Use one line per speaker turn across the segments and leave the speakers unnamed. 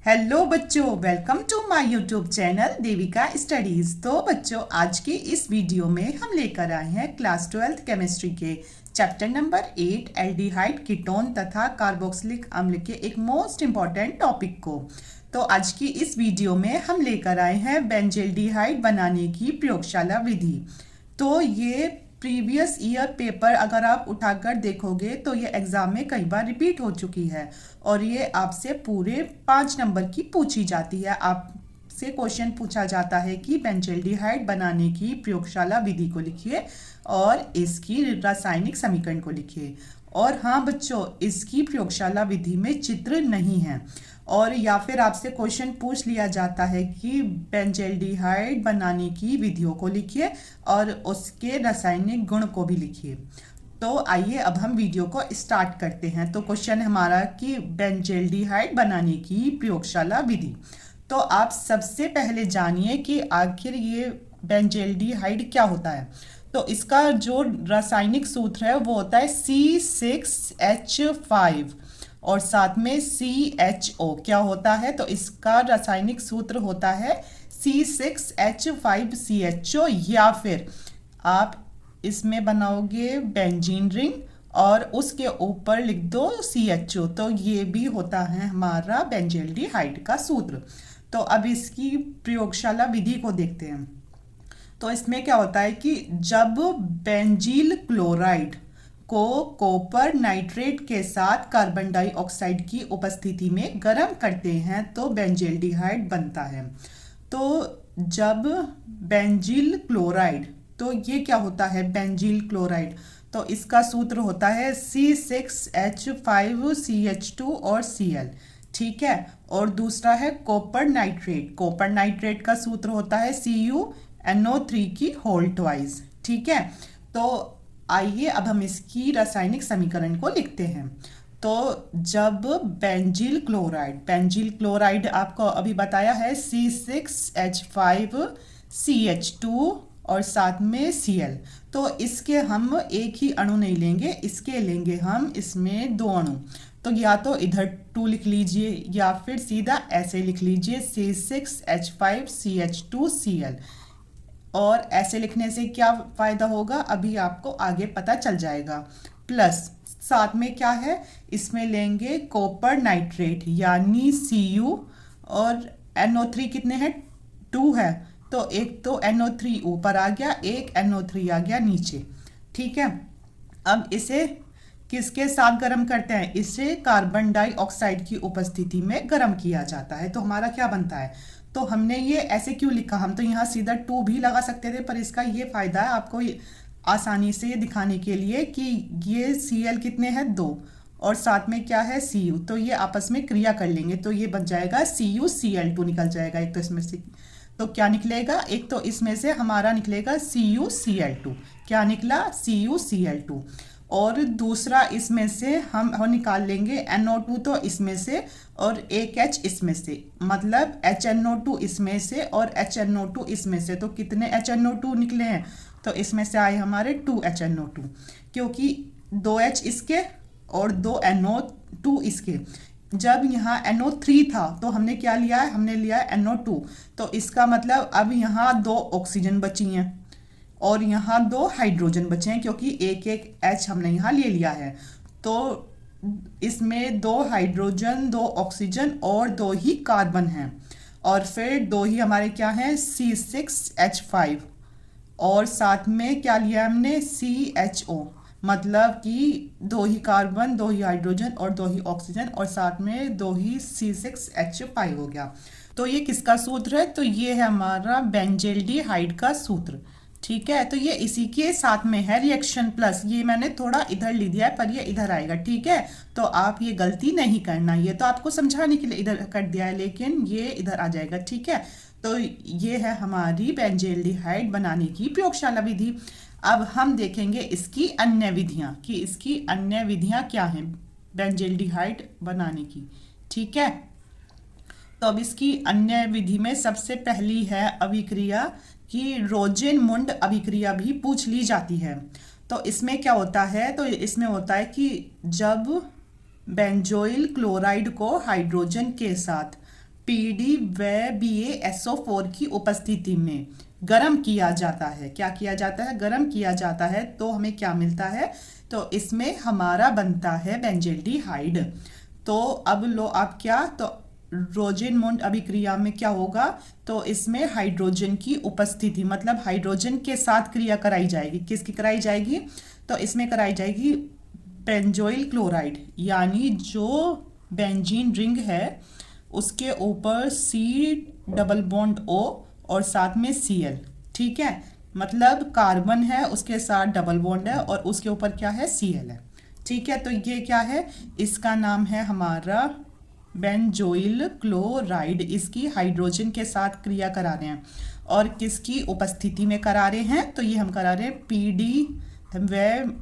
Hello बच्चों, welcome to my YouTube channel Devika Studies. तो बच्चों, आज के इस वीडियो में हम लेकर आए हैं क्लास 12 केमिस्ट्री के चैप्टर नंबर 8 एल्डिहाइड कीटोन तथा कार्बोक्सिलिक अम्ल के एक मोस्ट इम्पॉर्टेंट टॉपिक को। तो आज की इस वीडियो में हम लेकर आए हैं बेंजल्डिहाइड बनाने की प्रयोगशाला विधि। तो ये प्रीवियस ईयर पेपर अगर आप उठाकर देखोगे तो ये एग्ज़ाम में कई बार रिपीट हो चुकी है और ये आपसे पूरे 5 नंबर की पूछी जाती है। आपसे क्वेश्चन पूछा जाता है कि बेंजल्डिहाइड बनाने की प्रयोगशाला विधि को लिखिए और इसकी रासायनिक समीकरण को लिखिए। और हाँ बच्चों, इसकी प्रयोगशाला विधि में चित्र नहीं है। और या फिर आपसे क्वेश्चन पूछ लिया जाता है कि बेंजल्डिहाइड बनाने की विधियों को लिखिए और उसके रासायनिक गुण को भी लिखिए। तो आइए अब हम वीडियो को स्टार्ट करते हैं। तो क्वेश्चन हमारा कि बेंजल्डिहाइड बनाने की प्रयोगशाला विधि। तो आप सबसे पहले जानिए कि आखिर ये बेंजल्डिहाइड क्या होता है। तो इसका जो रासायनिक सूत्र है वो होता है C6H5 और साथ में CHO क्या होता है। तो इसका रासायनिक सूत्र होता है C6H5CHO या फिर आप इसमें बनाओगे बेंजीन रिंग और उसके ऊपर लिख दो CHO। तो ये भी होता है हमारा बेंजल्डिहाइड का सूत्र। तो अब इसकी प्रयोगशाला विधि को देखते हैं। तो इसमें क्या होता है कि जब बेंजील क्लोराइड को कॉपर नाइट्रेट के साथ कार्बन डाइऑक्साइड की उपस्थिति में गर्म करते हैं तो बेंजल्डिहाइड बनता है। तो जब बेंजील क्लोराइड, तो ये क्या होता है बेंजील क्लोराइड, तो इसका सूत्र होता है C6H5CH2 और Cl, ठीक है। और दूसरा है कॉपर नाइट्रेट। कॉपर नाइट्रेट का सूत्र होता है CuNO3 की होल ट्वाइस, ठीक है। तो आइए अब हम इसकी रासायनिक समीकरण को लिखते हैं। तो जब बेंजील क्लोराइड आपको अभी बताया है C6H5CH2 और साथ में Cl। तो इसके हम एक ही अणु नहीं लेंगे, इसके लेंगे हम इसमें 2 अणु। तो या तो इधर 2 लिख लीजिए या फिर सीधा ऐसे लिख लीजिए C6H5CH2Cl। और ऐसे लिखने से क्या फ़ायदा होगा अभी आपको आगे पता चल जाएगा। प्लस साथ में क्या है, इसमें लेंगे कॉपर नाइट्रेट यानी Cu और NO3 कितने हैं 2 है। तो एक तो NO3 ऊपर आ गया, एक NO3 आ गया नीचे, ठीक है। अब इसे किसके साथ गर्म करते हैं, इसे कार्बन डाइऑक्साइड की उपस्थिति में गर्म किया जाता है। तो हमारा क्या बनता है, तो हमने ये ऐसे क्यों लिखा, हम तो यहाँ सीधा 2 भी लगा सकते थे, पर इसका ये फ़ायदा है आपको आसानी से दिखाने के लिए कि ये Cl कितने हैं 2 और साथ में क्या है Cu। तो ये आपस में क्रिया कर लेंगे तो ये बन जाएगा CuCl2 निकल जाएगा। एक तो इसमें से तो क्या निकलेगा, एक तो इसमें से हमारा निकलेगा CuCl2, क्या निकला CuCl2। और दूसरा इसमें से हम निकाल लेंगे NO2 तो इसमें से और एक H इसमें से, मतलब HNO2 इसमें से और HNO2 इसमें से। तो कितने HNO2 निकले हैं, तो इसमें से आए हमारे 2 HNO2 क्योंकि 2 H इसके और 2 NO2 इसके। जब यहाँ NO3 था तो हमने क्या लिया है, हमने लिया है NO2। तो इसका मतलब अब यहाँ 2 ऑक्सीजन बची हैं और यहाँ 2 हाइड्रोजन बचे हैं क्योंकि एक एक H हमने यहाँ ले लिया है। तो इसमें 2 हाइड्रोजन 2 ऑक्सीजन और 2 ही कार्बन हैं और फिर 2 ही हमारे क्या हैं C6H5 और साथ में क्या लिया हमने CHO, मतलब कि 2 ही कार्बन 2 ही हाइड्रोजन और 2 ही ऑक्सीजन और साथ में 2 ही C6H5 हो गया। तो ये किसका सूत्र है, तो ये है हमारा बेंजल्डिहाइड का सूत्र, ठीक है। तो ये इसी के साथ में है रिएक्शन प्लस, ये मैंने थोड़ा इधर लिख दिया है पर ये इधर आएगा, ठीक है। तो आप ये गलती नहीं करना, ये तो आपको समझाने के लिए इधर कर दिया है लेकिन ये इधर आ जाएगा, ठीक है। तो ये है हमारी बेंजल्डिहाइड बनाने की प्रयोगशाला विधि। अब हम देखेंगे इसकी अन्य विधियां कि इसकी अन्य विधियां क्या हैं बेंजल्डिहाइड बनाने की, ठीक है। तो अब इसकी अन्य विधि में सबसे पहली है अभिक्रिया कि रोजेनमुंड अभिक्रिया भी पूछ ली जाती है। तो इसमें क्या होता है, तो इसमें होता है कि जब बेंजोइल क्लोराइड को हाइड्रोजन के साथ पीडी व BaSO4 की उपस्थिति में गर्म किया जाता है। क्या किया जाता है? गर्म किया जाता है। तो हमें क्या मिलता है? तो इसमें हमारा बनता है बेंजल्डिहाइड। तो अब लो आप क्या, तो रोजेनमुंड अभिक्रिया में क्या होगा? तो इसमें हाइड्रोजन की उपस्थिति, मतलब हाइड्रोजन के साथ क्रिया कराई जाएगी। किसकी कराई जाएगी? तो इसमें कराई जाएगी बेंजोइल क्लोराइड, यानी जो बेंजीन रिंग है उसके ऊपर C डबल बॉन्ड O और साथ में Cl। ठीक है, मतलब कार्बन है उसके साथ डबल बॉन्ड है और उसके ऊपर क्या है? Cl है। ठीक है, तो ये क्या है? इसका नाम है हमारा बेंजोइल क्लोराइड। इसकी हाइड्रोजन के साथ क्रिया करा रहे हैं और किसकी उपस्थिति में करा रहे हैं? तो ये हम करा रहे हैं PD व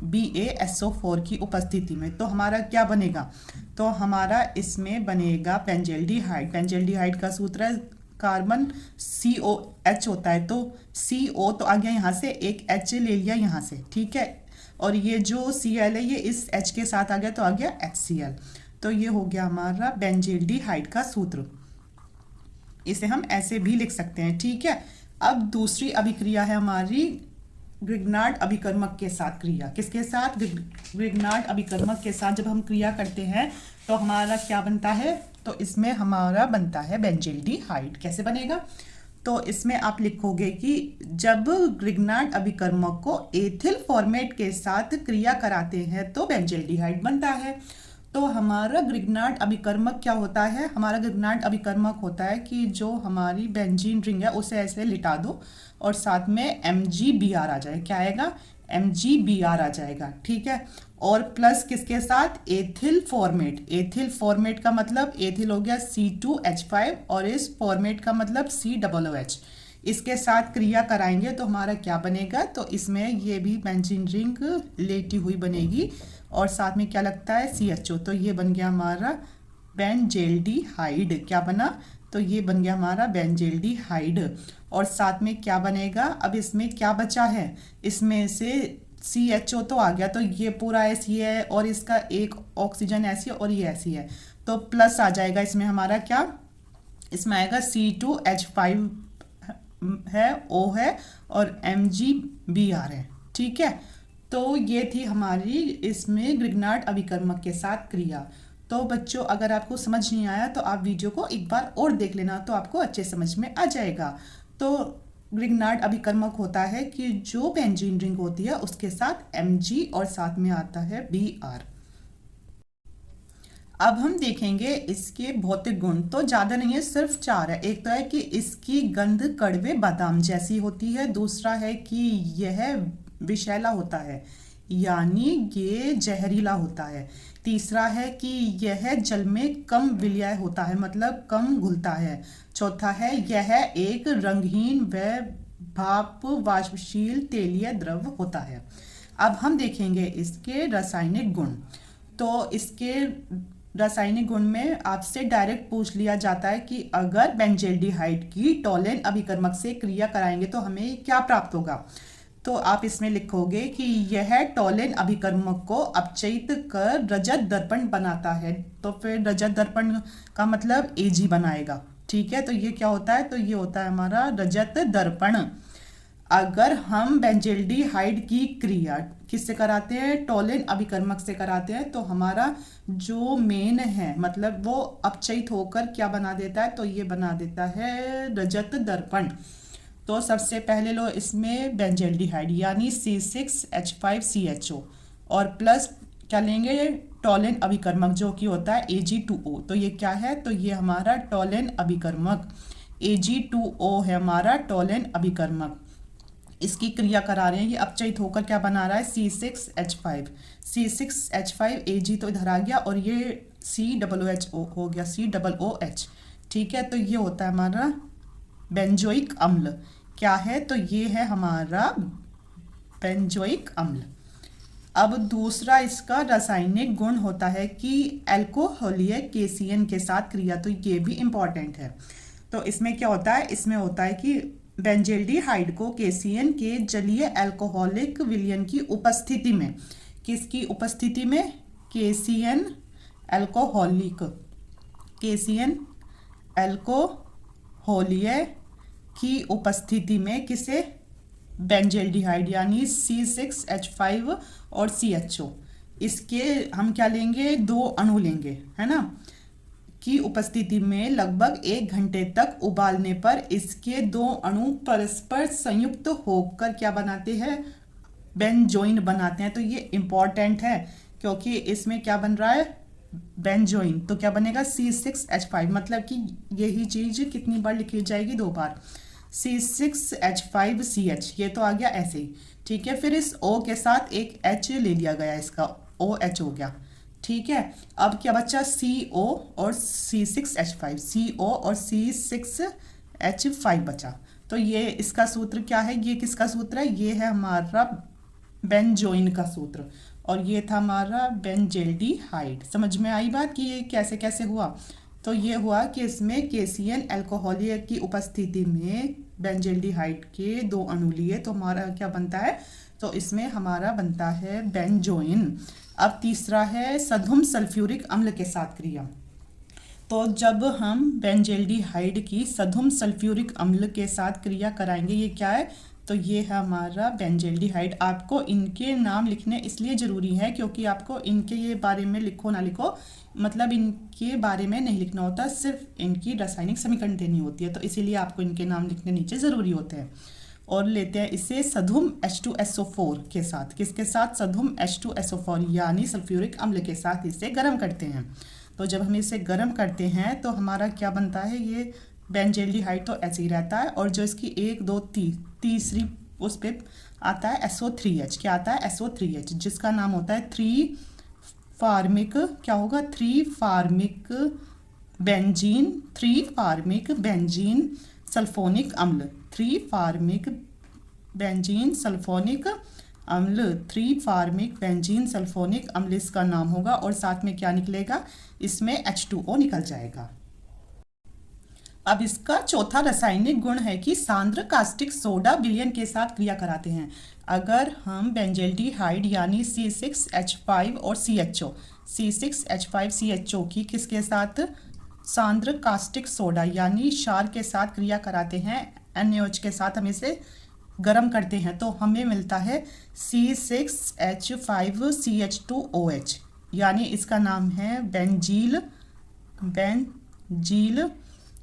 BaSO4 की उपस्थिति में। तो हमारा क्या बनेगा? तो हमारा इसमें बनेगा बेंजल्डिहाइड। बेंजल्डिहाइड का सूत्र है कार्बन COH होता है, तो CO तो आ गया यहाँ से, एक H ले लिया यहाँ से। ठीक है, और ये जो Cl है ये इस H के साथ आ गया तो आ गया HCl। तो ये हो गया हमारा बेंजल्डिहाइड का सूत्र। इसे हम ऐसे भी लिख सकते हैं। ठीक है, अब दूसरी अभिक्रिया है हमारी ग्रिग्नार्ड अभिकर्मक के साथ क्रिया। किसके साथ? ग्रिग्नार्ड अभिकर्मक के साथ जब हम क्रिया करते हैं तो हमारा क्या बनता है? तो इसमें हमारा बनता है बेंजल्डिहाइड। कैसे बनेगा? तो इसमें आप लिखोगे कि जब ग्रिग्नार्ड अभिकर्मक को एथिल फॉर्मेट के साथ क्रिया कराते हैं तो बेंजल्डिहाइड बनता है। तो हमारा ग्रिग्नार्ड अभिकर्मक क्या होता है? हमारा ग्रिग्नार्ड अभिकर्मक होता है कि जो हमारी बेंजीन रिंग है उसे ऐसे लिटा दो और साथ में MgBr आ जाए। क्या आएगा? MgBr आ जाएगा। ठीक है, और प्लस किसके साथ? Ethyl format. एथिल फॉर्मेट का मतलब एथिल हो गया C2H5 और इस फॉर्मेट का मतलब COOH। इसके साथ क्रिया कराएंगे तो हमारा क्या बनेगा? तो इसमें ये भी बेंजीन रिंग लेटी हुई बनेगी और साथ में क्या लगता है? CHO। तो ये बन गया हमारा बेंजल्डिहाइड। क्या बना? तो ये बन गया हमारा बेंजल्डिहाइड। और साथ में क्या बनेगा? अब इसमें क्या बचा है? इसमें से CHO तो आ गया, तो ये पूरा ऐसी है और इसका एक ऑक्सीजन ऐसी है और ये ऐसी है, तो प्लस आ जाएगा इसमें हमारा क्या? इसमें आएगा C2H5 है, O है और MgBr है। ठीक है, तो ये थी हमारी इसमें ग्रिग्नार्ड अभिकर्मक के साथ क्रिया। तो बच्चों अगर आपको समझ नहीं आया तो आप वीडियो को एक बार और देख लेना, तो आपको अच्छे समझ में आ जाएगा। तो ग्रिग्नार्ड अभिकर्मक होता है कि जो बेंजीन रिंग होती है उसके साथ Mg और साथ में आता है Br। अब हम देखेंगे इसके भौतिक गुण। तो ज़्यादा नहीं है, सिर्फ 4 है। एक तो है कि इसकी गंध कड़वे बादाम जैसी होती है। दूसरा है कि यह विषैला होता है, यानी ये जहरीला होता है। तीसरा है कि यह जल में कम विलय होता है, मतलब कम घुलता है। चौथा है यह एक रंगहीन व भाप वाष्पशील तेलीय द्रव होता है। अब हम देखेंगे इसके रासायनिक गुण। तो इसके रासायनिक गुण में आपसे डायरेक्ट पूछ लिया जाता है कि अगर बेंजल्डिहाइड की टोलेन अभिकर्मक से क्रिया कराएंगे तो हमें क्या प्राप्त होगा? तो आप इसमें लिखोगे कि यह टोलेन अभिकर्मक को अपचयित कर रजत दर्पण बनाता है। तो फिर रजत दर्पण का मतलब Ag बनाएगा। ठीक है, तो ये क्या होता है? तो ये होता है हमारा रजत दर्पण। अगर हम बेंजल्डिहाइड की क्रिया किससे कराते हैं? टोलेन अभिकर्मक से कराते हैं, तो हमारा जो मेन है मतलब वो अपचयित होकर क्या बना देता है? तो ये बना देता है रजत दर्पण। तो सबसे पहले लो इसमें बेंजल्डिहाइड यानी C6H5CHO और प्लस क्या लेंगे? टोलेन अभिकर्मक जो कि होता है Ag2O। तो ये क्या है? तो ये हमारा टोलेन अभिकर्मक Ag2O है, हमारा टोलेन अभिकर्मक। इसकी क्रिया करा रहे हैं, ये अपचयित होकर क्या बना रहा है? C6H5। C6H5 Ag तो इधर आ गया और ये COOH हो गया, COOH। ठीक है, तो ये होता है हमारा बेंजोइक अम्ल। क्या है? तो ये है हमारा बेंजोइक अम्ल। अब दूसरा इसका रासायनिक गुण होता है कि एल्कोहलीय KCN के साथ क्रिया। तो ये भी इंपॉर्टेंट है। तो इसमें क्या होता है? इसमें होता है कि बेंजल्डिहाइड को KCN के जलीय एल्कोहलिक विलयन की उपस्थिति में, किसकी उपस्थिति में? KCN एल्कोहलिक, KCN एल्कोहलीय की उपस्थिति में किसे, बेंजेल्डिहाइड यानी C6H5 और CHO, इसके हम क्या लेंगे, 2 अणु लेंगे, है ना, की उपस्थिति में लगभग 1 घंटे तक उबालने पर इसके 2 अणु परस्पर संयुक्त होकर क्या बनाते हैं, बेंजोइन बनाते हैं। तो ये इंपॉर्टेंट है क्योंकि इसमें क्या बन रहा है, बेंजोइन। तो क्या बनेगा, C6H5, मतलब कि यही चीज कितनी बार लिखी जाएगी, 2 बार, C6H5CH, ये तो आ गया ऐसे ही, ठीक है। फिर इस O के साथ एक H ले लिया गया, इसका OH हो गया, ठीक है। अब क्या बचा, CO और C6H5, CO और C6H5 बचा। तो ये इसका सूत्र क्या है, ये किसका सूत्र है, ये है हमारा बेंजोइन का सूत्र, और ये था हमारा बेंजेल्डिहाइड। समझ में आई बात कि ये कैसे कैसे हुआ। तो ये हुआ कि इसमें KCN एल्कोहलीय की उपस्थिति में बेंजेल्डिहाइड के 2 अणु लिए, तो हमारा क्या बनता है, तो इसमें हमारा बनता है बेंजोइन। अब तीसरा है सधुम सल्फ्यूरिक अम्ल के साथ क्रिया। तो जब हम बेंजेल्डिहाइड की सधुम सल्फ्यूरिक अम्ल के साथ क्रिया कराएंगे, ये क्या है, तो ये है हमारा बेंजेल्डिहाइड। आपको इनके नाम लिखने इसलिए ज़रूरी है क्योंकि आपको इनके ये बारे में लिखो ना लिखो, मतलब इनके बारे में नहीं लिखना होता, सिर्फ इनकी रासायनिक समीकरण देनी होती है, तो इसीलिए आपको इनके नाम लिखने नीचे ज़रूरी होते हैं। और लेते हैं इसे सधुम H2SO4 के साथ, किसके साथ, सधुम H2SO4 यानी सल्फ्यूरिक अम्ल के साथ इसे गर्म करते हैं। तो जब हम इसे गर्म करते हैं तो हमारा क्या बनता है, ये बेंजेल्डिहाइड तो ऐसे ही रहता है, और जो इसकी 1 2 तीसरी उस पर आता है SO3H, क्या आता है, SO3H, जिसका नाम होता है 3 फार्मिक, क्या होगा, 3 फार्मिक बेंजीन सल्फोनिक अम्ल, 3 फार्मिक बेंजीन सल्फोनिक अम्ल, 3 फार्मिक बेंजीन सल्फोनिक अम्ल इसका नाम होगा, और साथ में क्या निकलेगा, इसमें H2O निकल जाएगा। अब इसका चौथा रासायनिक गुण है कि सांद्र कास्टिक सोडा विलयन के साथ क्रिया कराते हैं। अगर हम बेंजेल्डिहाइड यानी C6H5 और CHO, C6H5CHO की किसके साथ, सांद्र कास्टिक सोडा यानी क्षार के साथ क्रिया कराते हैं, NaOH के साथ हम इसे गर्म करते हैं, तो हमें मिलता है C6H5CH2OH, यानी इसका नाम है बेंजील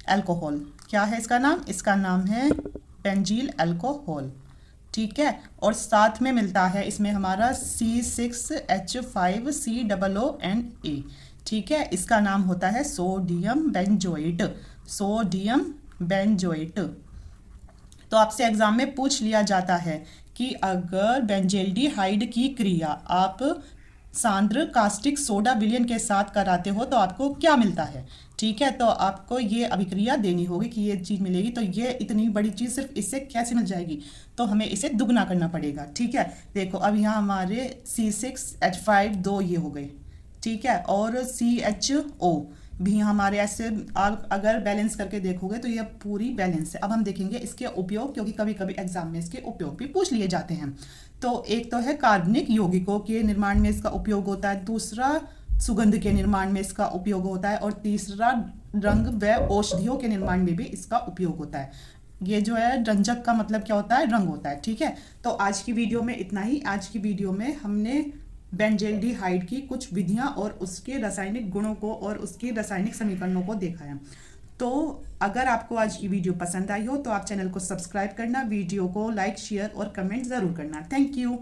अल्कोहल। क्या है इसका नाम, इसका नाम है बेंजील अल्कोहल, ठीक है। और साथ में मिलता है इसमें हमारा C6H5COONA, ठीक है, इसका नाम होता है सोडियम बेंजोएट। तो आपसे एग्जाम में पूछ लिया जाता है कि अगर बेंजेल्डिहाइड की क्रिया आप सांद्र कास्टिक सोडा विलयन के साथ कराते हो तो आपको क्या मिलता है, ठीक है। तो आपको ये अभिक्रिया देनी होगी कि ये चीज़ मिलेगी, तो ये इतनी बड़ी चीज़ सिर्फ इससे कैसे मिल जाएगी, तो हमें इसे दुगना करना पड़ेगा, ठीक है। देखो अब यहाँ हमारे C6H5 2 ये हो गए, ठीक है, और CHO भी हमारे ऐसे, आप अगर बैलेंस करके देखोगे तो ये पूरी बैलेंस है। अब हम देखेंगे इसके उपयोग, क्योंकि कभी कभी एग्जाम में इसके उपयोग भी पूछ लिए जाते हैं। तो एक तो है कार्बनिक यौगिकों के निर्माण में इसका उपयोग होता है, दूसरा सुगंध के निर्माण में इसका उपयोग होता है, और तीसरा रंग व औषधियों के निर्माण में भी इसका उपयोग होता है। ये जो है रंजक का मतलब क्या होता है, रंग होता है, ठीक है। तो आज की वीडियो में इतना ही। आज की वीडियो में हमने बेंजेल्डिहाइड की कुछ विधियां और उसके रासायनिक गुणों को और उसकी रासायनिक समीकरणों को देखा है। तो अगर आपको आज की वीडियो पसंद आई हो तो आप चैनल को सब्सक्राइब करना, वीडियो को लाइक, शेयर और कमेंट ज़रूर करना। Thank you.